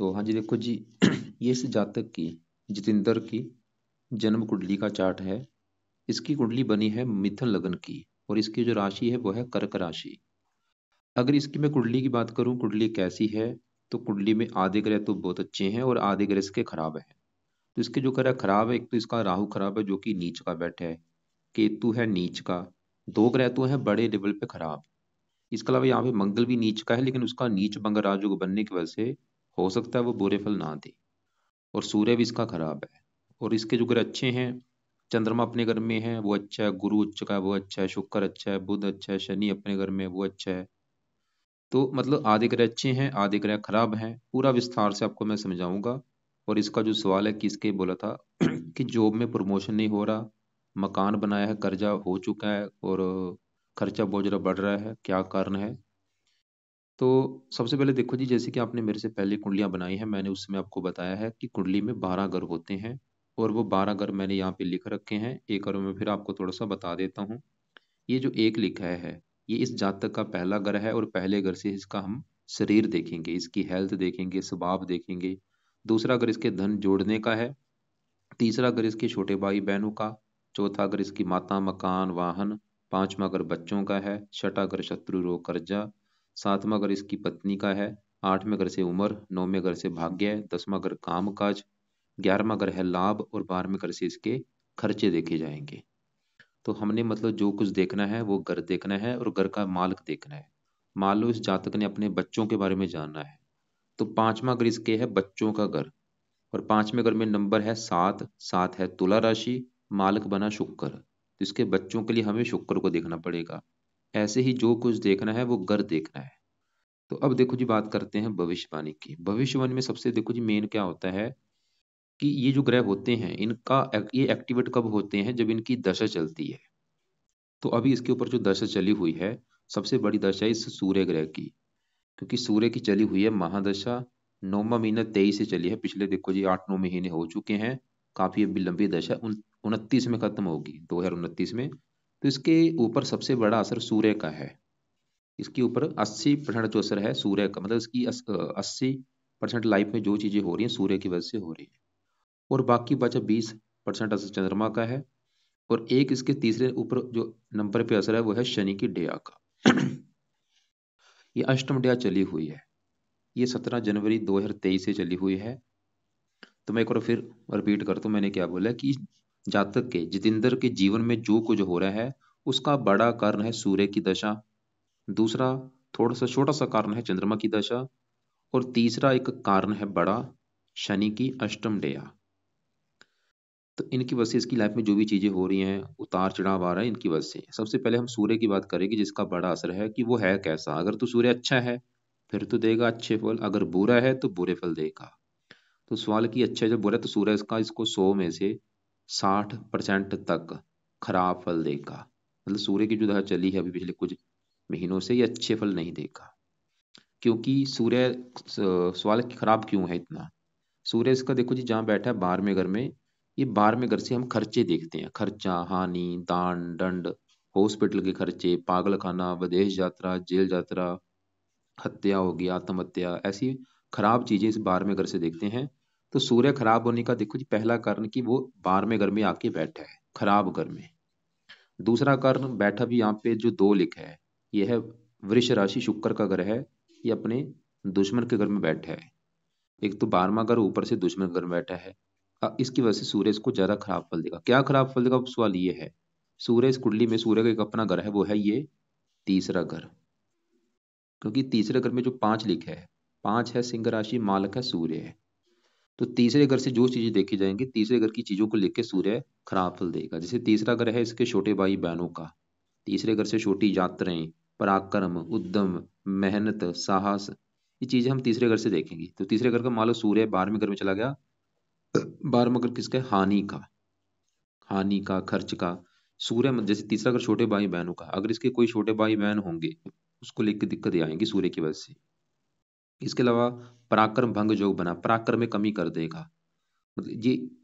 तो हाँ जी देखो जी ये इस जातक की जितेंद्र की जन्म कुंडली का चार्ट है। इसकी कुंडली बनी है मिथुन लग्न की और इसकी जो राशि है वो है कर्क राशि। अगर इसकी मैं कुंडली की बात करूं कुंडली कैसी है, तो कुंडली में आधे ग्रह तो बहुत अच्छे हैं और आधे ग्रह इसके खराब हैं। तो इसके जो ग्रह खराब है, एक तो इसका राहु खराब है जो कि नीच का बैठा है, केतु है नीच का, दो ग्रह तो है बड़े लेवल पे खराब। इसके अलावा यहाँ पे मंगल भी नीच का है, लेकिन उसका नीच भंग राजयोग बनने की वजह से हो सकता है वो बुरे फल ना दे। और सूर्य भी इसका खराब है। और इसके जो ग्रह अच्छे हैं, चंद्रमा अपने घर में है वो अच्छा है, गुरु उच्च का है वो अच्छा है, शुक्र अच्छा है, बुध अच्छा है, शनि अपने घर में है वो अच्छा है। तो मतलब आधे ग्रह अच्छे हैं आधे ग्रह खराब हैं, पूरा विस्तार से आपको मैं समझाऊंगा। और इसका जो सवाल है कि इसके बोला था कि जॉब में प्रमोशन नहीं हो रहा, मकान बनाया है कर्जा हो चुका है और खर्चा बहुत ज़्यादा बढ़ रहा है, क्या कारण है। तो सबसे पहले देखो जी, जैसे कि आपने मेरे से पहले कुंडलियां बनाई हैं, मैंने उसमें आपको बताया है कि कुंडली में 12 घर होते हैं। और वो 12 घर मैंने यहाँ पे लिख रखे हैं, एक और मैं फिर आपको थोड़ा सा बता देता हूँ। ये जो एक लिखा है ये इस जातक का पहला घर है और पहले घर से इसका हम शरीर देखेंगे, इसकी हेल्थ देखेंगे, स्वभाव देखेंगे। दूसरा घर इसके धन जोड़ने का है। तीसरा घर इसके छोटे भाई बहनों का। चौथा घर इसकी माता मकान वाहन। पांचवा घर बच्चों का है। छठा घर शत्रु रोग कर्जा। सातवां घर इसकी पत्नी का है। आठवें घर से उम्र, नौवें घर से भाग्य, दसवां घर काम काज, 11वां घर है लाभ और 12वें घर से इसके खर्चे देखे जाएंगे। तो हमने मतलब जो कुछ देखना है वो घर देखना है और घर का मालिक देखना है। मान लो इस जातक ने अपने बच्चों के बारे में जानना है, तो पांचवा घर इसके है बच्चों का घर। और पांचवें घर में नंबर है 7, 7 है तुला राशि, मालिक बना शुक्र, तो इसके बच्चों के लिए हमें शुक्र को देखना पड़ेगा। ऐसे ही जो कुछ देखना है वो घर देखना है। तो अब देखो जी, बात करते हैं भविष्यवाणी की। भविष्यवाणी में सबसे देखो जी मेन क्या होता है कि ये जो ग्रह होते हैं इनका ये एक्टिवेट कब होते हैं, जब इनकी दशा चलती है। तो अभी इसके ऊपर जो दशा चली हुई है, सबसे बड़ी दशा है इस सूर्य ग्रह की, क्योंकि सूर्य की चली हुई है महादशा। 9वां महीना 23 से चली है, पिछले देखो जी 8-9 महीने हो चुके हैं। काफी अभी लंबी दशा 29 में खत्म होगी, 2029 में। तो इसके ऊपर सबसे बड़ा असर सूर्य का है। इसके ऊपर 80% जो असर है सूर्य का, मतलब इसकी 80% लाइफ में जो चीजें हो रही हैं सूर्य की वजह से हो रही है। और बाकी बचा 20% असर चंद्रमा का है। और एक इसके तीसरे ऊपर जो नंबर पे असर है वो है शनि की डेया का। ये अष्टम डेया चली हुई है, ये 17 जनवरी 2023 से चली हुई है। तो मैं एक बार फिर रिपीट करता हूँ मैंने क्या बोला कि जातक के जितेंद्र के जीवन में जो कुछ हो रहा है उसका बड़ा कारण है सूर्य की दशा। दूसरा थोड़ा सा छोटा सा कारण है चंद्रमा की दशा। और तीसरा एक कारण है बड़ा, शनि की अष्टम डेया। तो इनकी वजह से इसकी लाइफ में जो भी चीजें हो रही हैं, उतार चढ़ाव आ रहा है इनकी वजह से। सबसे पहले हम सूर्य की बात करेंगे जिसका बड़ा असर है कि वो है कैसा। अगर तो सूर्य अच्छा है फिर तो देगा अच्छे फल, अगर बुरा है तो बुरे फल देगा। तो सवाल की अच्छा जब बुरा है तो सूर्य इसका इसको 100 में से 60% तक खराब फल देगा। मतलब सूर्य की जो दशा चली है अभी पिछले कुछ महीनों से, ये अच्छे फल नहीं देगा। क्योंकि सूर्य सवाल की खराब क्यों है इतना। सूर्य इसका देखो जी जहाँ बैठा है 12वें घर में। ये 12वें घर से हम खर्चे देखते हैं, खर्चा हानि दान दंड, हॉस्पिटल के खर्चे, पागल खाना, विदेश यात्रा, जेल यात्रा, हत्या होगी, आत्महत्या, ऐसी खराब चीजें इस 12वें घर से देखते हैं। तो सूर्य खराब होने का देखो जी पहला कारण कि वो 12वें घर में आके बैठा है खराब घर में। दूसरा कारण बैठा भी यहाँ पे जो 2 लिखा है, ये है वृष राशि शुक्र का घर है, ये अपने दुश्मन के घर में बैठा है। एक तो 12वां घर ऊपर से दुश्मन घर में बैठा है। इसकी वजह से सूर्य इसको ज्यादा खराब फल देगा। क्या खराब फल देगा, अब सवाल ये है। सूर्य इस कुंडली में सूर्य का एक अपना घर है, वो है ये तीसरा घर। क्योंकि तीसरे घर में जो 5 लिखा है, 5 है सिंह राशि, मालक है सूर्य है। तो तीसरे घर से जो चीजें देखी जाएंगी तीसरे घर की चीजों को लेकर सूर्य खराब फल देगा। जैसे तीसरा घर है इसके छोटे भाई बहनों का, तीसरे घर से छोटी यात्राएं, पराक्रम, उद्यम, मेहनत, साहस, ये चीजें हम तीसरे घर से देखेंगे। तो तीसरे घर का मान लो सूर्य 12वें घर में चला गया, 12वां घर किसका है, हानि का, हानि का, खर्च का। सूर्य जैसे तीसरा घर छोटे भाई बहनों का, अगर इसके कोई छोटे भाई बहन होंगे उसको लेकर दिक्कत आएंगी सूर्य की वजह से। इसके अलावा पराक्रम भंग योग बना, पराक्रम में कमी कर देगा। मतलब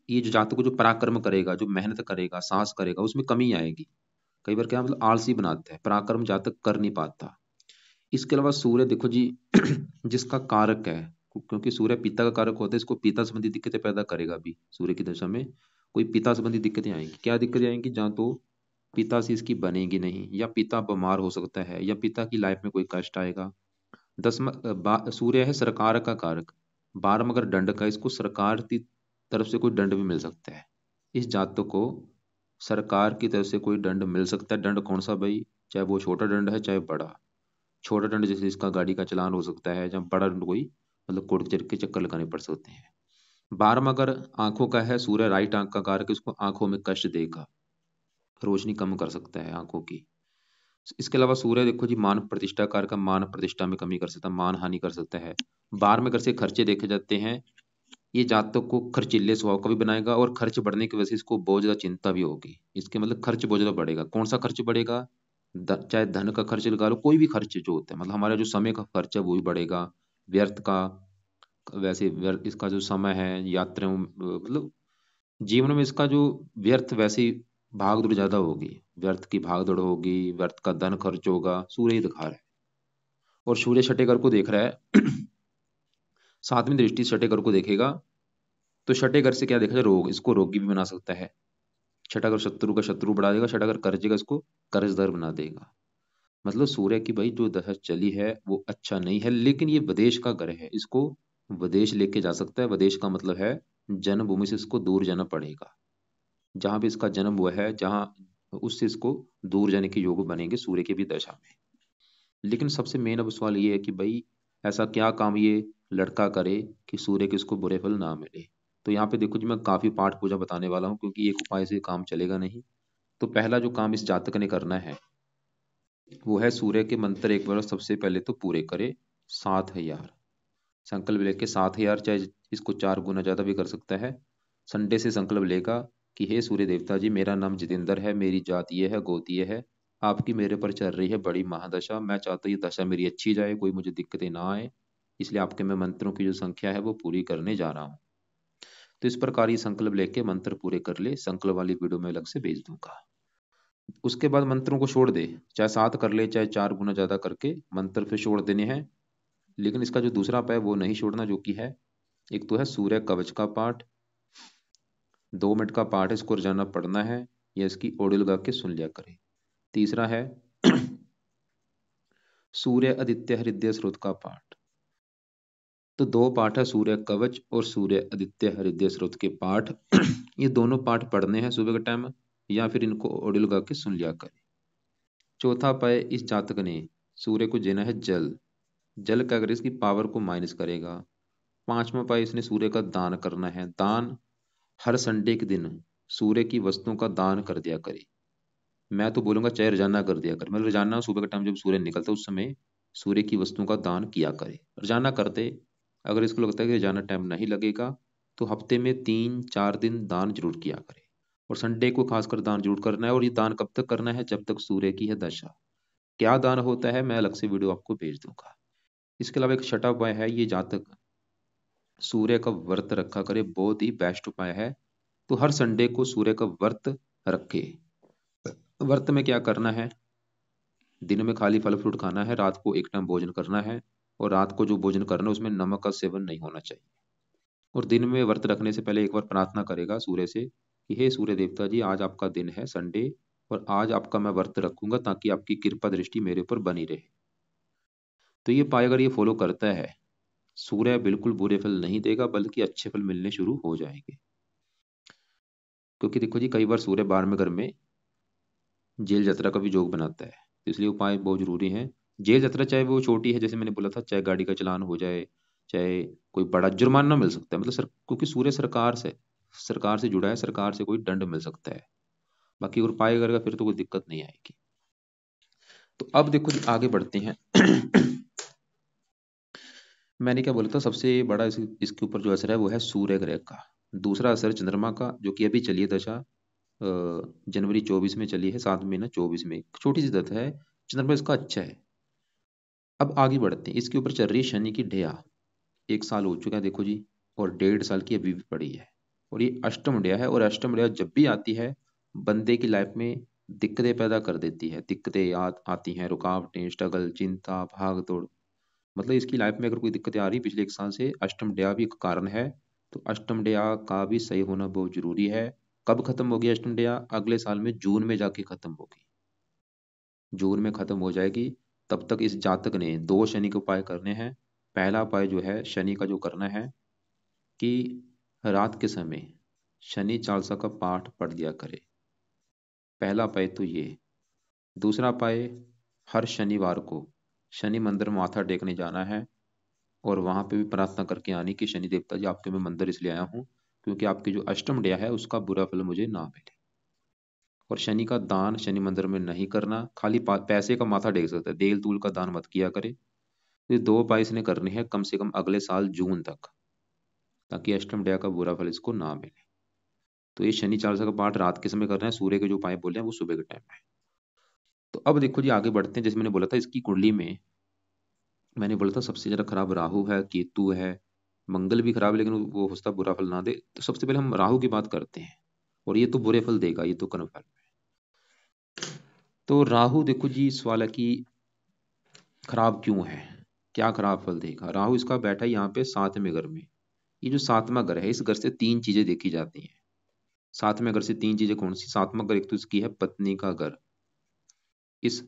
ये जो जातक को जो पराक्रम करेगा, जो मेहनत करेगा, साहस करेगा, उसमें कमी आएगी। कई बार क्या मतलब आलसी बनाता है, पराक्रम जातक कर नहीं पाता। इसके अलावा सूर्य देखो जी जिसका कारक है क्योंकि सूर्य पिता का कारक होता है, इसको पिता संबंधी दिक्कतें पैदा करेगा भी। सूर्य की दशा में कोई पिता संबंधी दिक्कतें आएंगी। क्या दिक्कतें आएंगी? जहाँ तो पिता से इसकी बनेगी नहीं, या पिता बीमार हो सकता है, या पिता की लाइफ में कोई कष्ट आएगा। सूर्य है सरकार का कारक। 12 अगर दंड का, इसको सरकार की तरफ से कोई दंड भी मिल सकता है। इस जातक को सरकार की तरफ से कोई दंड मिल सकता है। दंड कौन सा भाई? चाहे वो छोटा दंड है चाहे बड़ा। छोटा दंड जैसे इसका गाड़ी का चालान हो सकता है, जब बड़ा दंड कोई मतलब कोर्ट कचहरी के चक्कर लगाने पड़ सकते हैं। 12 अगर आंखों का है, सूर्य राइट आंख का कारक, इसको आंखों में कष्ट देगा, रोशनी कम कर सकता है आंखों की। इसके अलावा सूर्य देखो जी मान प्रतिष्ठा कारक का, मान प्रतिष्ठा में कमी कर सकता है, मान हानि कर सकता है। 12 में अगर से खर्चे देखे जाते हैं, ये जातक को खर्चीले स्वभाव का भी बनाएगा, और खर्च बढ़ने की वजह से इसको बहुत ज्यादा चिंता भी होगी। इसके मतलब खर्च बहुत ज्यादा बढ़ेगा। कौन सा खर्च बढ़ेगा? चाहे धन का खर्च लगा लो, कोई भी खर्च जो होता है, मतलब हमारा जो समय का खर्च है वो भी बढ़ेगा। व्यर्थ का, वैसे इसका जो समय है यात्रा मतलब जीवन में इसका जो व्यर्थ, वैसे ही भाग दौड़ ज्यादा होगी, व्यर्थ की भाग दौड़ होगी, व्यर्थ का धन खर्च होगा। सूर्य ही दिखा रहा है। और सूर्य छठे घर को देख रहा है। सातवीं दृष्टि छठे घर को देखेगा, तो छठे घर से क्या देखा जाए? रोग, इसको रोगी भी बना सकता है। छठा घर शत्रु का शत्रु बढ़ा देगा, छठा घर कर्ज का इसको कर्जदार बना देगा। मतलब सूर्य की भाई जो दशा चली है वो अच्छा नहीं है, लेकिन ये विदेश का ग्रह है, इसको विदेश लेके जा सकता है। विदेश का मतलब है जन्मभूमि से इसको दूर जाना पड़ेगा। जहां भी इसका जन्म हुआ है, जहां उससे इसको दूर जाने के योग बनेंगे सूर्य की भी दशा में। लेकिन सबसे मेन अब सवाल ये है कि भाई ऐसा क्या काम ये लड़का करे कि सूर्य के इसको बुरे फल ना मिले। तो यहाँ पे देखो जी मैं काफी पाठ पूजा बताने वाला हूँ, क्योंकि एक उपाय से काम चलेगा नहीं। तो पहला जो काम इस जातक ने करना है वो है सूर्य के मंत्र एक बार सबसे पहले तो पूरे करे। 7,000 संकल्प लेके, 7,000 चाहे इसको 4 गुना ज्यादा भी कर सकता है। संडे से संकल्प लेगा कि हे सूर्य देवता जी, मेरा नाम जितेंद्र है, मेरी जात ये है, गोत ये है, आपकी मेरे पर चल रही है बड़ी महादशा, मैं चाहता हूँ ये दशा मेरी अच्छी जाए, कोई मुझे दिक्कतें ना आए, इसलिए आपके मैं मंत्रों की जो संख्या है वो पूरी करने जा रहा हूँ। तो इस प्रकार ये संकल्प लेके मंत्र पूरे कर ले। संकल्प वाली वीडियो में अलग से भेज दूंगा। उसके बाद मंत्रों को छोड़ दे, चाहे 7 कर ले चाहे 4 गुना ज्यादा करके मंत्र फिर छोड़ देने हैं। लेकिन इसका जो दूसरा उपाय वो नहीं छोड़ना, जो कि है एक तो है सूर्य कवच का पाठ। 2 मिनट का पाठ है, इसको रोजाना पढ़ना है, या इसकी ऑडियो लगा के सुन लिया करें। तीसरा है सूर्य आदित्य हृदय स्रोत का पाठ। तो 2 पाठ है, सूर्य कवच और सूर्य आदित्य हृदय स्रोत के पाठ। ये दोनों पाठ पढ़ने हैं सुबह के टाइम, या फिर इनको ऑडियो लगा के सुन लिया करें। चौथा उपाय, इस जातक ने सूर्य को देना है जल। जल क्या करे? इसकी पावर को माइनस करेगा। 5वां उपाय, इसने सूर्य का दान करना है। दान हर संडे के दिन सूर्य की वस्तुओं का दान कर दिया करे। मैं तो बोलूंगा चाहे रोजाना कर दिया करे, मतलब रोजाना सुबह के टाइम जब सूर्य निकलता है उस समय सूर्य की वस्तुओं का दान किया करे। रोजाना करते, अगर इसको लगता है कि रोजाना टाइम नहीं लगेगा, तो हफ्ते में 3-4 दिन दान जरूर किया करे। और संडे को खासकर दान जरूर करना है। और ये दान कब तक करना है? जब तक सूर्य की है दशा। क्या दान होता है मैं अलग से वीडियो आपको भेज दूंगा। इसके अलावा एक छठा उपाय है, ये जातक सूर्य का व्रत रखा करे, बहुत ही बेस्ट उपाय है। तो हर संडे को सूर्य का व्रत रखे। व्रत में क्या करना है? दिन में खाली फल फ्रूट खाना है, रात को एक टाइम भोजन करना है, और रात को जो भोजन करना है उसमें नमक का सेवन नहीं होना चाहिए। और दिन में व्रत रखने से पहले एक बार प्रार्थना करेगा सूर्य से कि हे सूर्य देवता जी, आज आपका दिन है संडे, और आज आपका मैं व्रत रखूंगा ताकि आपकी कृपा दृष्टि मेरे ऊपर बनी रहे। तो ये पाए अगर ये फॉलो करता है, सूर्य बिल्कुल बुरे फल नहीं देगा, बल्कि अच्छे फल मिलने शुरू हो जाएंगे। क्योंकि देखो जी कई बार सूर्य 12वें घर में जेल यात्रा का भी योग बनाता है, तो इसलिए उपाय बहुत जरूरी है। जेल यात्रा चाहे वो छोटी है, जैसे मैंने बोला था, चाहे गाड़ी का चालान हो जाए, चाहे कोई बड़ा जुर्माना मिल सकता है, मतलब क्योंकि सूर्य सरकार से जुड़ा है, सरकार से कोई दंड मिल सकता है। बाकी अगर उपाय करेगा फिर तो कोई दिक्कत नहीं आएगी। तो अब देखो जी आगे बढ़ते हैं। मैंने क्या बोला था, सबसे बड़ा इसके ऊपर जो असर है वो है सूर्य ग्रह का। दूसरा असर चंद्रमा का, जो कि अभी चली है दशा, जनवरी 24 में चली है, 7 महीना 24 में, छोटी सी दशा है। चंद्रमा इसका अच्छा है। अब आगे बढ़ते हैं, इसके ऊपर चल रही है शनि की ढैया। 1 साल हो चुका है देखो जी, और 1.5 साल की अभी भी पड़ी है। और ये अष्टम ढैया है, और अष्टम ढैया जब भी आती है बंदे की लाइफ में दिक्कतें पैदा कर देती है। दिक्कतें आती हैं, रुकावटें, स्ट्रगल, चिंता, भाग दौड़। मतलब इसकी लाइफ में अगर कोई दिक्कतें आ रही पिछले 1 साल से, अष्टम डया भी एक कारण है। तो अष्टम डया का भी सही होना बहुत जरूरी है। कब खत्म होगी अष्टम डया? अगले साल में जून में जाके खत्म होगी, जून में खत्म हो जाएगी। तब तक इस जातक ने 2 शनि के उपाय करने हैं। पहला उपाय जो है शनि का जो करना है कि रात के समय शनि चालीसा का पाठ पढ़ लिया करे। पहला उपाय तो ये। दूसरा उपाय, हर शनिवार को शनि मंदिर में माथा टेकने जाना है और वहां पे भी प्रार्थना करके आनी कि शनि देवता जी, आपके मैं मंदिर इसलिए आया हूँ क्योंकि आपकी जो अष्टम डया है उसका बुरा फल मुझे ना मिले। और शनि का दान शनि मंदिर में नहीं करना, खाली पैसे का माथा टेक सकता है, देल तूल का दान मत किया करे। तो ये 2 उपाय इसने करने हैं कम से कम अगले साल जून तक, ताकि अष्टम डया का बुरा फल इसको ना मिले। तो ये शनि चालीसा का पाठ रात के समय करना है, सूर्य के जो उपाय बोले हैं वो सुबह के टाइम में। तो अब देखो जी, आगे बढ़ते हैं। जैसे मैंने बोला था इसकी कुंडली में, मैंने बोला था सबसे ज्यादा खराब राहु है, केतु है, मंगल भी खराब है, लेकिन वो होता बुरा फल ना दे। तो सबसे पहले हम राहु की बात करते हैं, और ये तो बुरे फल देगा, ये तो कन्फर्म है। तो राहु देखो जी, इस वाला की खराब क्यों है, क्या खराब फल देगा? राहु इसका बैठा है यहाँ पे 7वें घर में। ये जो 7वां घर है, इस घर से 3 चीजें देखी जाती हैं। 7वें घर से 3 चीजें कौन सी? 7वां घर एक तो इसकी है पत्नी का घर, इस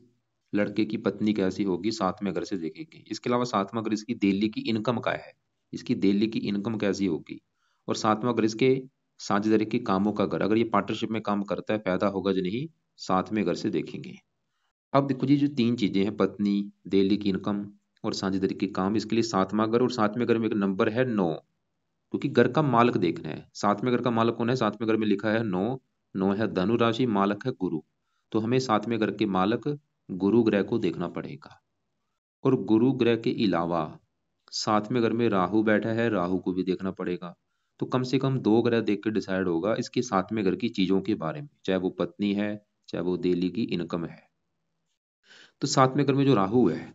लड़के की पत्नी कैसी होगी 7वें घर से देखेंगे। इसके अलावा 7वां घर इसकी दिल्ली की इनकम का है, इसकी दिल्ली की इनकम कैसी होगी। और 7वां घर इसके साझेदारी के कामों का घर, अगर ये पार्टनरशिप में काम करता है फायदा होगा जो नहीं, 7वें घर से देखेंगे। अब देखो जी, जो 3 चीजें हैं, पत्नी, दिल्ली की इनकम और साझेदारी के काम, इसके लिए 7वां घर, और 7वें घर में एक नंबर है 9, क्योंकि घर का मालक देखना है। 7वें घर का मालक कौन है? 7वें घर में लिखा है 9, 9 है धनु राशि, मालक है गुरु। तो हमें 7वें घर के मालक गुरु ग्रह को देखना पड़ेगा। और गुरु ग्रह के अलावा 7वें घर में राहु बैठा है, राहु को भी देखना पड़ेगा। तो कम से कम 2 ग्रह देख के डिसाइड होगा इसके 7वें घर की चीजों के बारे में, चाहे वो पत्नी है, चाहे वो दिल्ली की इनकम है। तो 7वें घर में जो राहु है,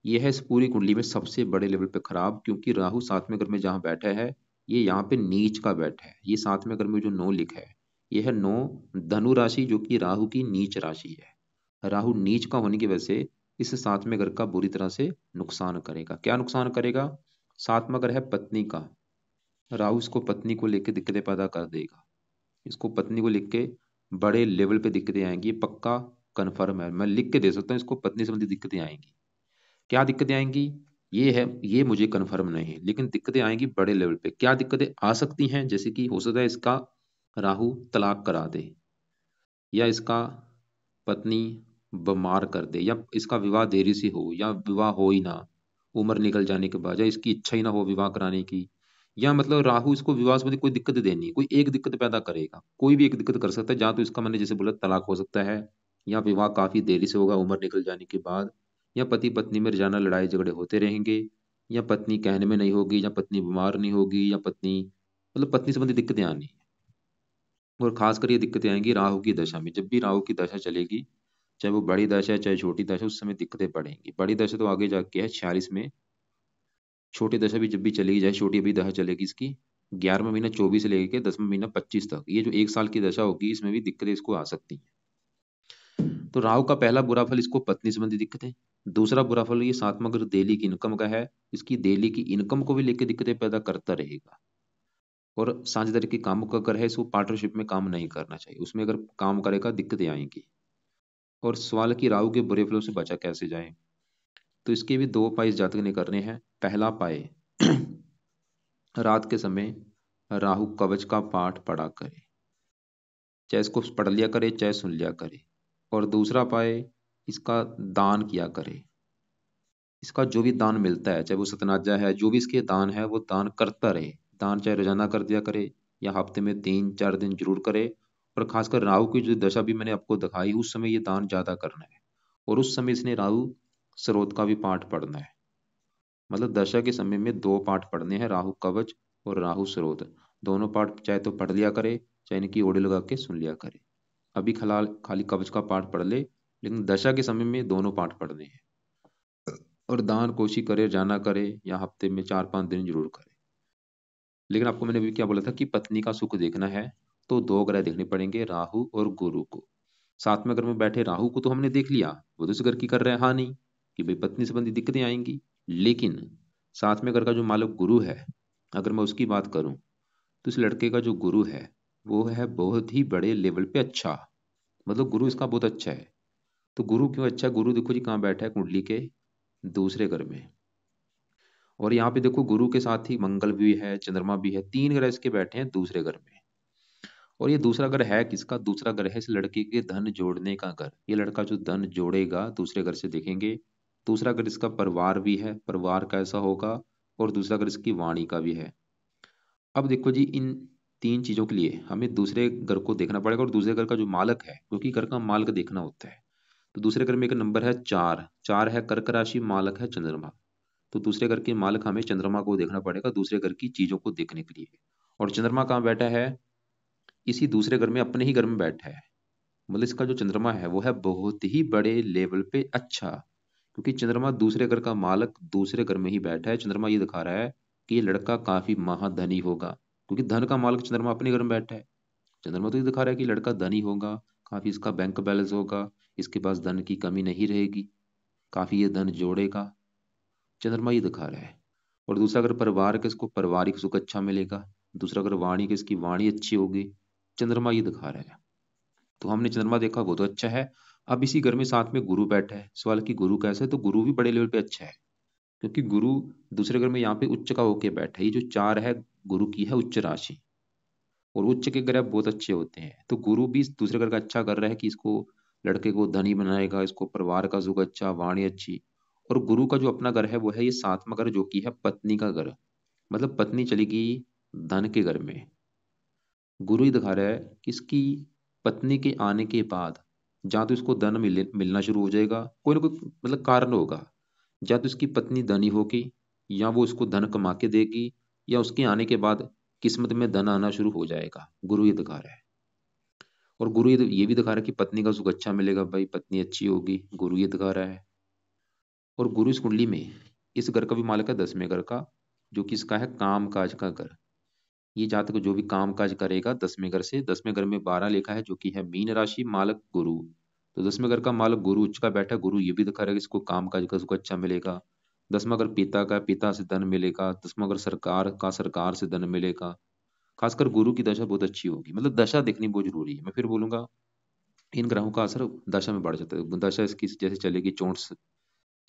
ये है इस पूरी कुंडली में सबसे बड़े लेवल पे खराब, क्योंकि राहु 7वें घर में जहां बैठा है, ये यहाँ पे नीच का बैठा है। ये 7वें घर में जो 9 लिखा है, ये है 9 धनु राशि, जो कि राहु की नीच राशि है। राहु नीच का होने की वजह से इस 7वें घर का बुरी तरह से नुकसान करेगा। क्या नुकसान करेगा? 7वां घर है पत्नी का, राहु इसको पत्नी को लेकर दिक्कतें पैदा कर देगा। इसको पत्नी को लिख के बड़े लेवल पे दिक्कतें आएंगी, पक्का कन्फर्म है, मैं लिख के दे सकता हूँ, इसको पत्नी संबंधी दिक्कतें आएंगी। क्या दिक्कतें आएंगी ये है, ये मुझे कन्फर्म नहीं है, लेकिन दिक्कतें आएंगी बड़े लेवल पे। क्या दिक्कतें आ सकती हैं? जैसे कि हो सकता है इसका राहु तलाक करा दे, या इसका पत्नी बीमार कर दे, या इसका विवाह देरी से हो, या विवाह हो ही ना, उम्र निकल जाने के बाद, या इसकी इच्छा ही ना हो विवाह कराने की। या मतलब राहु इसको विवाह संबंधी कोई दिक्कत देनी, कोई एक दिक्कत पैदा करेगा, कोई भी एक दिक्कत कर सकता है। जहाँ तो इसका मैंने जैसे बोला तलाक हो सकता है, या विवाह काफी देरी से होगा उम्र निकल जाने के बाद, या पति पत्नी में रोजाना लड़ाई झगड़े होते रहेंगे, या पत्नी कहने में नहीं होगी, या पत्नी बीमार नहीं होगी, या पत्नी मतलब पत्नी संबंधी दिक्कतें आनी। और खासकर ये दिक्कतें आएंगी राहु की दशा में। जब भी राहु की दशा चलेगी, चाहे वो बड़ी दशा है चाहे छोटी दशा, उस समय दिक्कतें पड़ेंगी। बड़ी दशा तो आगे जाके है 46 में, छोटी दशा भी जब भी चलेगी, चाहे छोटी भी दशा चलेगी इसकी 11वां महीना 24 से लेके 10वां महीना 25 तक, ये जो 1 साल की दशा होगी इसमें भी दिक्कतें इसको आ सकती हैं। तो राहु का पहला बुरा फल इसको पत्नी संबंधी दिक्कतें। दूसरा बुरा फल ये 7वां घर दिल्ली की इनकम का है, इसकी दिल्ली की इनकम को भी लेकर दिक्कतें पैदा करता रहेगा। और साझेदारी के कामों का अगर है, इसको पार्टनरशिप में काम नहीं करना चाहिए, उसमें अगर काम करेगा दिक्कतें आएंगी। और सवाल कि राहु के बुरे फलों से बचा कैसे जाए, तो इसके भी 2 उपाय इस जातक ने करने हैं। पहला उपाय, रात के समय राहु कवच का पाठ पढ़ा करे, चाहे इसको पढ़ लिया करे चाहे सुन लिया करे। और दूसरा उपाय, इसका दान किया करे। इसका जो भी दान मिलता है, चाहे वो सतनाजा है, जो भी इसके दान है वो दान करता रहे। दान चाहे रोजाना कर दिया करे, या हफ्ते में 3-4 दिन जरूर करे। और खासकर राहु की जो दशा भी मैंने आपको दिखाई, उस समय ये दान ज्यादा करना है। और उस समय इसने राहु स्रोत का भी पाठ पढ़ना है। मतलब दशा के समय में 2 पाठ पढ़ने हैं, राहु कवच और राहु स्रोत। दोनों पाठ चाहे तो पढ़ लिया करे, चाहे इनकी ऑडियो लगा के सुन लिया करे। अभी खलाल खाली कवच का पाठ पढ़ ले, लेकिन दशा के समय में दोनों पाठ पढ़ने हैं। और दान कोशिश करे जाना करे, या हफ्ते में 4-5 दिन जरूर करे। लेकिन आपको मैंने अभी क्या बोला था कि पत्नी का सुख देखना है, तो 2 ग्रह देखने पड़ेंगे, राहु और गुरु को। 7वें घर में बैठे राहु को तो हमने देख लिया, वो तो इस घर की कर रहे हैं हानि, कि भाई पत्नी संबंधी दिक्कतें आएंगी। लेकिन सातवें घर का जो मालक गुरु है, अगर मैं उसकी बात करूं तो इस लड़के का जो गुरु है वो है बहुत ही बड़े लेवल पे अच्छा, मतलब गुरु इसका बहुत अच्छा है। तो गुरु क्यों अच्छा है? गुरु देखो जी कहाँ बैठा है कुंडली के दूसरे घर में। और यहाँ पे देखो गुरु के साथ ही मंगल भी है, चंद्रमा भी है, तीन ग्रह इसके बैठे हैं दूसरे घर में। और ये दूसरा घर है किसका? दूसरा घर है इस लड़के के धन जोड़ने का घर। ये लड़का जो धन जोड़ेगा दूसरे घर से देखेंगे। दूसरा घर इसका परिवार भी है, परिवार कैसा होगा। और दूसरा घर इसकी वाणी का भी है। अब देखो जी इन तीन चीजों के लिए हमें दूसरे घर को देखना पड़ेगा और दूसरे घर का जो मालक है, क्योंकि घर का मालक देखना होता है। तो दूसरे घर में एक नंबर है चार, चार है कर्क राशि, मालक है चंद्रमा। तो दूसरे घर के मालक हमें चंद्रमा को देखना पड़ेगा दूसरे घर की चीजों को देखने के लिए। और चंद्रमा कहाँ बैठा है? इसी दूसरे घर में, अपने ही घर में बैठा है। मतलब इसका जो चंद्रमा है वो है बहुत ही बड़े लेवल पे अच्छा। क्योंकि चंद्रमा दूसरे घर का मालक दूसरे घर में ही बैठा है, चंद्रमा ये दिखा रहा है कि ये लड़का काफी महाधनी होगा। क्योंकि धन का मालक चंद्रमा अपने घर में बैठा है। चंद्रमा तो ये दिखा रहा है कि लड़का धनी होगा, काफी इसका बैंक बैलेंस होगा, इसके पास धन की कमी नहीं रहेगी, काफी ये धन जोड़ेगा। चंद्रमा ये दिखा रहा है। और दूसरा अगर परिवार के, इसको पारिवारिक सुख अच्छा मिलेगा। दूसरा अगर वाणी के, इसकी वाणी अच्छी होगी। चंद्रमा ये दिखा रहा है। तो हमने चंद्रमा देखा वो तो अच्छा है। अब इसी घर में साथ में गुरु बैठा है। सवाल कि गुरु कैसे है? तो गुरु भी बड़े लेवल पे अच्छा है। क्योंकि गुरु दूसरे घर में यहाँ पे उच्च का होके बैठा है। ये जो चार है गुरु की है उच्च राशि। और उच्च के ग्रह बहुत अच्छे होते हैं। तो गुरु भी इस दूसरे घर का अच्छा कर रहा है कि इसको, लड़के को धनी बनाएगा, इसको परिवार का सुख अच्छा, वाणी अच्छी। और गुरु का जो अपना घर है वो है ये सातवां घर, जो कि है पत्नी का घर। मतलब पत्नी चलेगी धन के घर में। गुरु ही दिखा रहा है कि इसकी पत्नी के आने के बाद या तो इसको धन मिलना शुरू हो जाएगा, कोई ना कोई मतलब कारण होगा। या तो इसकी पत्नी धनी होगी, या वो इसको धन कमा के देगी, या उसके आने के बाद किस्मत में धन आना शुरू हो जाएगा। गुरु ये दिखा रहा है। और गुरु ये भी दिखा रहा है कि पत्नी का सुख अच्छा मिलेगा, भाई पत्नी अच्छी होगी, गुरु ये दिखा रहा है। और गुरु इस कुंडली में इस घर का भी मालिक है, दसवें घर का, जो कि इसका है काम काज का घर। ये जातक जो भी काम काज करेगा दसवें घर से, दसवें घर में 12 लिखा है जो कि है मीन राशि, मालक गुरु। तो दसवें घर का मालक गुरु उच्च का बैठा, गुरु ये भी दिखा रहा है कि इसको काम काज का सुख अच्छा मिलेगा। दसवां घर पिता का, पिता से धन मिलेगा। दसवां घर सरकार का, सरकार से धन मिलेगा। खासकर गुरु की दशा बहुत अच्छी होगी। मतलब दशा देखनी बहुत जरूरी है। मैं फिर बोलूंगा इन ग्रहों का असर दशा में बढ़ जाता है। दशा इसकी जैसे चलेगी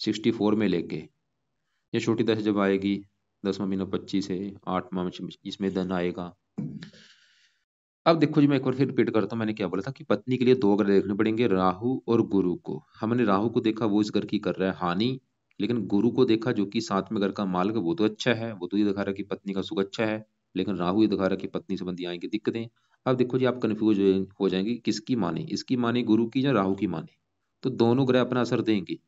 64 में लेके, ये छोटी दशा जब आएगी 10वां महीना 25 से 8वां में, इसमें धन आएगा। अब देखो जी मैं एक बार फिर रिपीट करता हूँ, मैंने क्या बोला था कि पत्नी के लिए दो ग्रह देखने पड़ेंगे, राहु और गुरु को। हमने राहु को देखा वो इस घर की कर रहा है हानि। लेकिन गुरु को देखा जो कि साथ में घर का मालिक है, वो तो अच्छा है, वो तो ये दिखा रहा है कि पत्नी का सुख अच्छा है। लेकिन राहु ये दिखा रहा है कि पत्नी संबंधी आएंगी दिक्कतें। अब देखो जी आप कन्फ्यूज हो जाएंगे किसकी माने, इसकी माने गुरु की या राहु की माने। तो दोनों ग्रह अपना असर देंगे।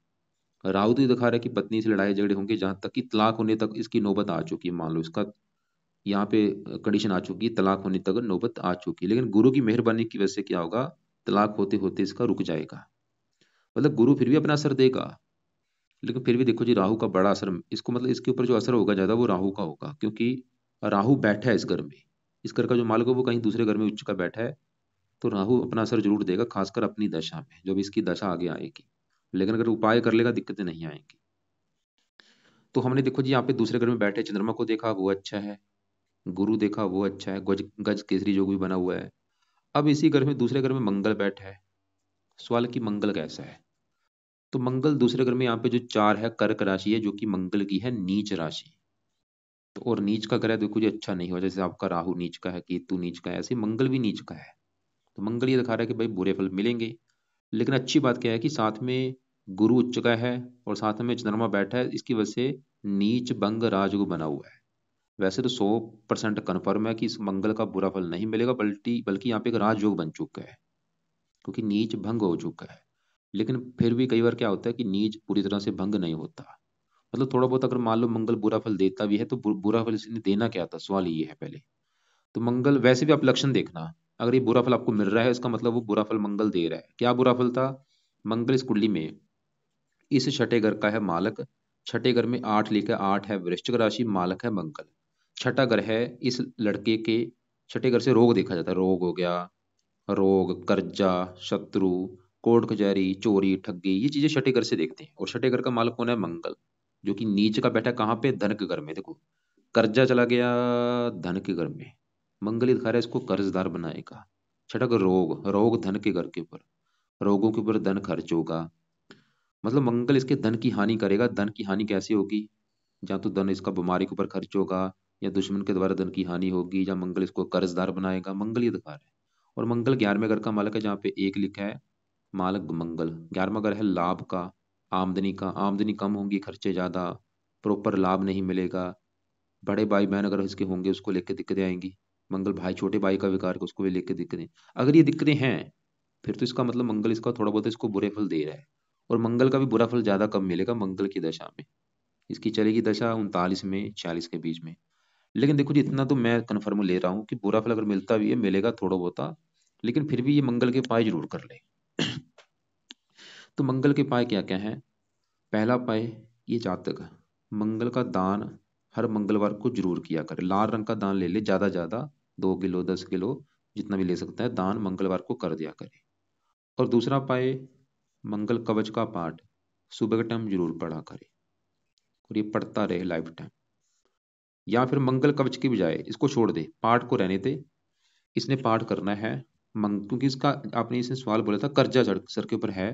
राहु तो ये दिखा रहा है कि पत्नी से लड़ाई झगड़े होंगे, जहां तक कि तलाक होने तक इसकी नौबत आ चुकी है। मान लो इसका यहाँ पे कंडीशन आ चुकी है, तलाक होने तक नौबत आ चुकी है। लेकिन गुरु की मेहरबानी की वजह से क्या होगा, तलाक होते होते इसका रुक जाएगा। मतलब गुरु फिर भी अपना असर देगा। लेकिन फिर भी देखो जी राहु का बड़ा असर इसको, मतलब इसके ऊपर जो असर होगा ज्यादा वो राहु का होगा। क्योंकि राहु बैठा है इस घर में, इस घर का जो मालिक है वो कहीं दूसरे घर में उच्च का बैठा है। तो राहु अपना असर जरूर देगा, खासकर अपनी दशा में, जब इसकी दशा आगे आएगी। लेकिन अगर उपाय कर लेगा दिक्कतें नहीं आएंगी। तो हमने देखो जी यहाँ पे दूसरे घर में बैठे चंद्रमा को देखा वो अच्छा है, गुरु देखा वो अच्छा है, गज गज केसरी योग भी बना हुआ है। अब इसी घर में दूसरे घर में मंगल बैठा है। सवाल कि मंगल कैसा है? तो मंगल दूसरे घर में यहाँ पे जो चार है कर्क राशि है, जो कि मंगल की है नीच राशि। तो और नीच का ग्रह देखो जी अच्छा नहीं हुआ। जैसे आपका राहु नीच का है, केतु नीच का है, ऐसे ही मंगल भी नीच का है। तो मंगल ये दिखा रहा है कि भाई बुरे फल मिलेंगे। लेकिन अच्छी बात क्या है कि साथ में गुरु उच्च का है और साथ में चंद्रमा बैठा है, इसकी वजह से नीच भंग राजयोग बना हुआ है। वैसे तो 100% कन्फर्म है कि इस मंगल का बुरा फल नहीं मिलेगा, बल्कि बल्कि यहाँ पे एक राजयोग बन चुका है, क्योंकि नीच भंग हो चुका है। लेकिन फिर भी कई बार क्या होता है कि नीच पूरी तरह से भंग नहीं होता। मतलब थोड़ा बहुत अगर मान लो मंगल बुरा फल देता भी है तो बुरा फल इसने देना क्या था, सवाल ये है पहले। तो मंगल वैसे भी आप लक्षण देखना, अगर ये बुरा फल आपको मिल रहा है इसका मतलब वो बुरा फल मंगल दे रहा है। क्या बुरा फल था? मंगल इस कुंडली में इस छठे घर का है मालक। छठे घर में 8 लिखा है, 8 है वृश्चिक राशि, मालक है मंगल। छठा घर है इस लड़के के। छठे घर से रोग देखा जाता है, रोग हो गया, रोग, कर्जा, शत्रु, कोर्ट कचहरी, चोरी, ठगी, ये चीजें छठे घर से देखते हैं। और छठे घर का मालक कौन है? मंगल। जो कि नीच का बैठा कहाँ पे, धन के घर में। देखो कर्जा चला गया धन के घर में, मंगल ही दिखा रहा है इसको कर्जदार बनाएगा। छठा का रोग, रोग धन के घर के ऊपर, रोगों के ऊपर धन खर्च होगा, मतलब मंगल इसके धन की हानि करेगा। धन की हानि कैसे होगी, या तो धन इसका बीमारी के ऊपर खर्च होगा, या दुश्मन के द्वारा धन की हानि होगी, या मंगल इसको कर्जदार बनाएगा। मंगल ये दिखा रहा है। और मंगल 11वें घर का मालक है, जहाँ पे एक लिखा है मालक मंगल। 11वां घर है लाभ का, आमदनी का। आमदनी कम होगी, खर्चे ज्यादा, प्रॉपर लाभ नहीं मिलेगा। बड़े भाई बहन अगर इसके होंगे उसको लेकर दिक्कतें आएंगी। मंगल भाई छोटे भाई का विकार है, उसको भी लेकर दिक्कतें। अगर ये दिक्कतें हैं फिर तो इसका मतलब मंगल इसका थोड़ा बहुत इसको बुरे फल दे रहा है। और मंगल का भी बुरा फल ज्यादा कम मिलेगा मंगल की दशा में। इसकी चलेगी दशा 39 में 40 के बीच में। लेकिन देखो जी, इतना तो मैं कन्फर्म ले रहा हूँ कि बुरा फल अगर मिलता भी है मिलेगा थोड़ा बहुता, लेकिन फिर भी ये मंगल के उपाय जरूर कर ले। तो मंगल के उपाय क्या क्या है। पहला उपाय, ये जातक मंगल का दान हर मंगलवार को जरूर किया करे। लाल रंग का दान ले ले, ज्यादा ज्यादा 2 किलो 10 किलो जितना भी ले सकता है दान मंगलवार को कर दिया करे। और दूसरा उपाय, मंगल कवच का पाठ सुबह के टाइम जरूर पढ़ा करे, और ये पढ़ता रहे लाइफ टाइम। या फिर मंगल कवच की बजाय इसको छोड़ दे, पाठ को रहने दे, इसने पाठ करना है क्योंकि इसका आपने इसने सवाल बोला था कर्जा सर के ऊपर है।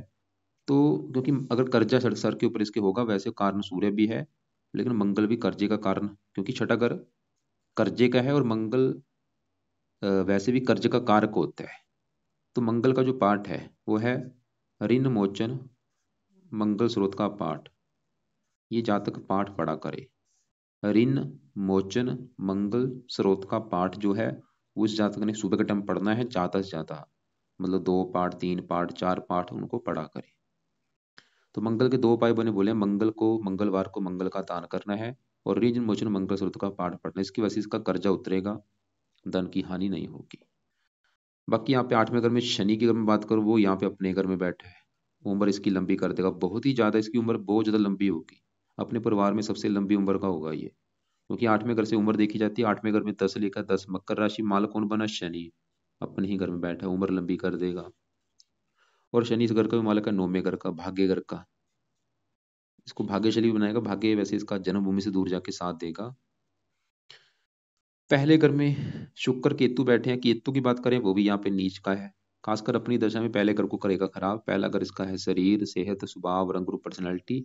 तो क्योंकि अगर कर्जा सर के ऊपर इसके होगा, वैसे कारण सूर्य भी है, लेकिन मंगल भी कर्जे का कारण, क्योंकि छठा घर कर्जे का है, और मंगल वैसे भी कर्ज का कारक होता है। तो मंगल का जो पाठ है वो है ऋण मोचन मंगल स्रोत का पाठ। ये जातक पाठ पढ़ा करे। ऋण मोचन मंगल स्रोत का पाठ जो है उस जातक ने सुबह के टाइम पढ़ना है, ज्यादा से ज्यादा, मतलब 2 पाठ 3 पाठ 4 पाठ उनको पढ़ा करे। तो मंगल के 2 उपाय बने बोले, मंगल को मंगलवार को मंगल का दान करना है, और ऋण मोचन मंगल स्रोत का पाठ पढ़ना है। इसकी वजह से इसका कर्जा उतरेगा, धन की हानि नहीं होगी। बाकी यहाँ पे 8वें घर में शनि की अगर मैं बात करूँ, वो यहाँ पे अपने घर में बैठा है, उम्र इसकी लंबी कर देगा, बहुत ही ज्यादा इसकी उम्र बहुत ज्यादा लंबी होगी। अपने परिवार में सबसे लंबी उम्र का होगा ये, क्योंकि 8वें घर से उम्र देखी जाती है। 8वें घर में 10 लिखा, 10 मकर राशि, मालक कौन बना, शनि, अपने ही घर में बैठा है, उम्र लंबी कर देगा। और शनि इस घर का भी मालक है 9वें घर का, भाग्य घर का, इसको भाग्यशाली भी बनाएगा। भाग्य वैसे इसका जन्मभूमि से दूर जाके साथ देगा। पहले घर में शुक्र केतु बैठे हैं, केतु की बात करें वो भी यहाँ पे नीच का है, खासकर अपनी दशा में पहले घर को करेगा खराब। पहला घर इसका है शरीर, सेहत, स्वभाव, रंग रूप, पर्सनैलिटी।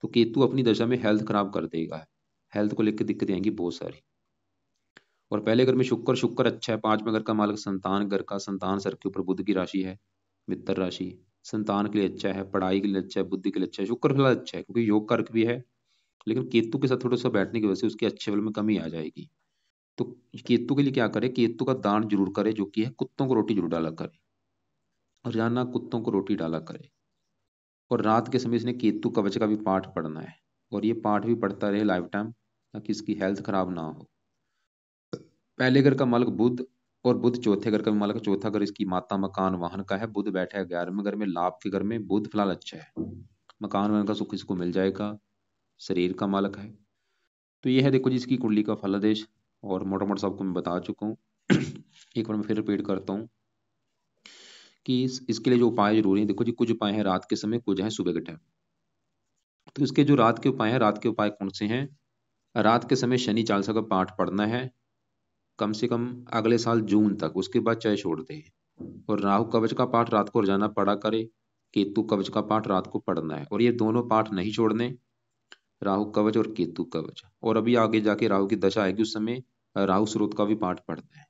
तो केतु अपनी दशा में हेल्थ खराब कर देगा, हेल्थ को लेकर दिक्कतें आएंगी बहुत सारी। और पहले घर में शुक्र, शुक्र अच्छा है। 5वें घर का मालिक संतान घर का, संतान सर के ऊपर बुध की राशि है, मित्र राशि, संतान के लिए अच्छा है, पढ़ाई के लिए अच्छा है, बुद्धि के लिए अच्छा है। शुक्र फिलहाल अच्छा है क्योंकि योग कारक भी है, लेकिन केतु के साथ थोड़ा सा बैठने की वजह से उसके अच्छे फल में कमी आ जाएगी। तो केतु के लिए क्या करे, केतु का दान जरूर करे, जो कि है कुत्तों को रोटी जरूर डाला करे, रोजाना कुत्तों को रोटी डाला करे। और रात के समय इसने केतु कवच का भी पाठ पढ़ना है, और ये पाठ भी पढ़ता रहे लाइफ टाइम, ताकि इसकी हेल्थ खराब ना हो। पहले घर का मालिक बुध, और बुध चौथे घर का भी मालिक, चौथा घर इसकी माता मकान वाहन का है। बुध बैठा है 11वें घर में, लाभ के घर में। बुध फिलहाल अच्छा है, मकान वाहन का सुख इसको मिल जाएगा, शरीर का मालक है। तो ये है देखो जी इसकी कुंडली का फलादेश, और मोटा मोटा सबको मैं बता चुका हूँ। एक बार मैं फिर रिपीट करता हूँ कि इसके लिए जो उपाय जरूरी है। देखो जी, कुछ उपाय हैं रात के समय, कुछ है सुबह के टाइम। तो इसके जो रात के उपाय हैं, रात के उपाय कौन से हैं। रात के समय शनि चालीसा का पाठ पढ़ना है, कम से कम अगले साल जून तक, उसके बाद चाहे छोड़ दे। और राहु कवच का पाठ रात को रोजाना पढ़ा करे। केतु कवच का पाठ रात को पढ़ना है, और ये दोनों पाठ नहीं छोड़ने, राहु कवच और केतु कवच। और अभी आगे जाके राहु की दशा आएगी, उस समय राहु स्रोत का भी पाठ पढ़ना है।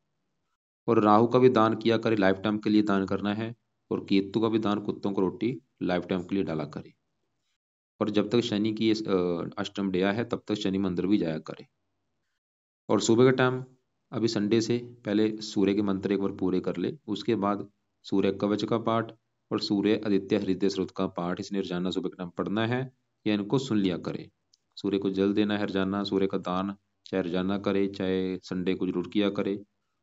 और राहु का भी दान किया करे, लाइफ टाइम के लिए दान करना है। और केतु का भी दान कुत्तों को रोटी लाइफ टाइम के लिए डाला करे। और जब तक शनि की अष्टम डेया है तब तक शनि मंदिर भी जाया करे। और सुबह के टाइम अभी संडे से पहले सूर्य के मंत्र एक बार पूरे कर ले, उसके बाद सूर्य कवच का पाठ और सूर्य आदित्य हृदय स्रोत का पाठ इसने रोजाना सुबह के टाइम पढ़ना है, या इनको सुन लिया करे। सूर्य को जल देना है रोजाना, सूर्य का दान चाहे रोजाना करे चाहे संडे को जरूर किया करे।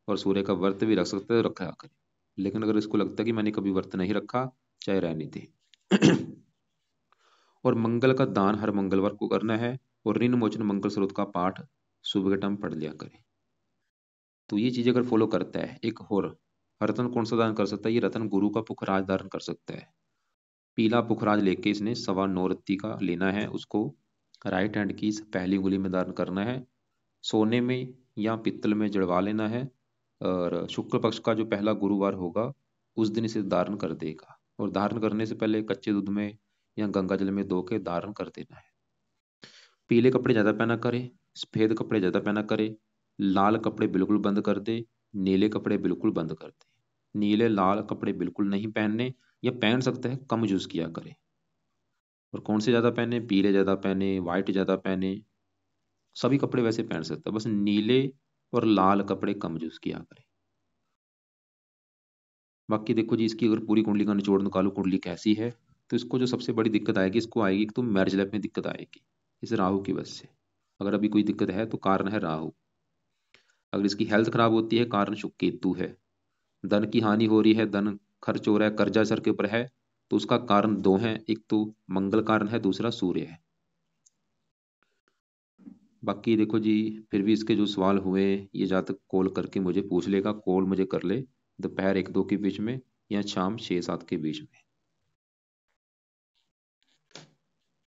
और सूर्य का व्रत भी रख सकते हैं, रखा करे। लेकिन अगर इसको लगता है कि मैंने कभी व्रत नहीं रखा, चाहे रहने दे। और मंगल का दान हर मंगलवार को करना है, और ऋण मोचन मंगल स्रोत का पाठ सुबह के टाइम पढ़ लिया करे। तो ये चीज अगर फॉलो करता है, एक और रतन कौन सा दान कर सकता है, ये रतन गुरु का पुखराज धारण कर सकता है। पीला पुखराज लेके इसने 9.25 रत्ती का लेना है, उसको राइट हैंड की पहली उंगली में धारण करना है, सोने में या पित्तल में जड़वा लेना है, और शुक्ल पक्ष का जो पहला गुरुवार होगा उस दिन इसे धारण कर देगा। और धारण करने से पहले कच्चे दूध में या गंगा जल में धो के धारण कर देना है। पीले कपड़े ज़्यादा पहना करे, सफ़ेद कपड़े ज़्यादा पहना करे, लाल कपड़े बिल्कुल बंद कर दे, नीले कपड़े बिल्कुल बंद कर दे। नीले लाल कपड़े बिल्कुल नहीं पहनने, या पहन सकता है कम यूज़ किया करे। और कौन से ज़्यादा पहने? पीले ज़्यादा पहने, वाइट ज़्यादा पहने, सभी कपड़े वैसे पहन सकता है, बस नीले और लाल कपड़े कम यूज़ किया करे। बाकी देखो जी, इसकी अगर पूरी कुंडली का निचोड़ निकालो कुंडली कैसी है, तो इसको जो सबसे बड़ी दिक्कत आएगी, इसको आएगी कि तुम मैरिज लाइफ में दिक्कत आएगी इस राहु की वजह से। अगर अभी कोई दिक्कत है तो कारण है राहु। अगर इसकी हेल्थ खराब होती है, कारण शुक्र केतु है। धन की हानि हो रही है, धन खर्च हो रहा है, कर्जा सर के ऊपर है, तो उसका कारण दो हैं, एक तो मंगल कारण है, दूसरा सूर्य है। बाकी देखो जी, फिर भी इसके जो सवाल हुए, ये जातक कॉल करके मुझे पूछ लेगा, कॉल मुझे कर ले दोपहर 1-2 के बीच में या शाम 6-7 के बीच में।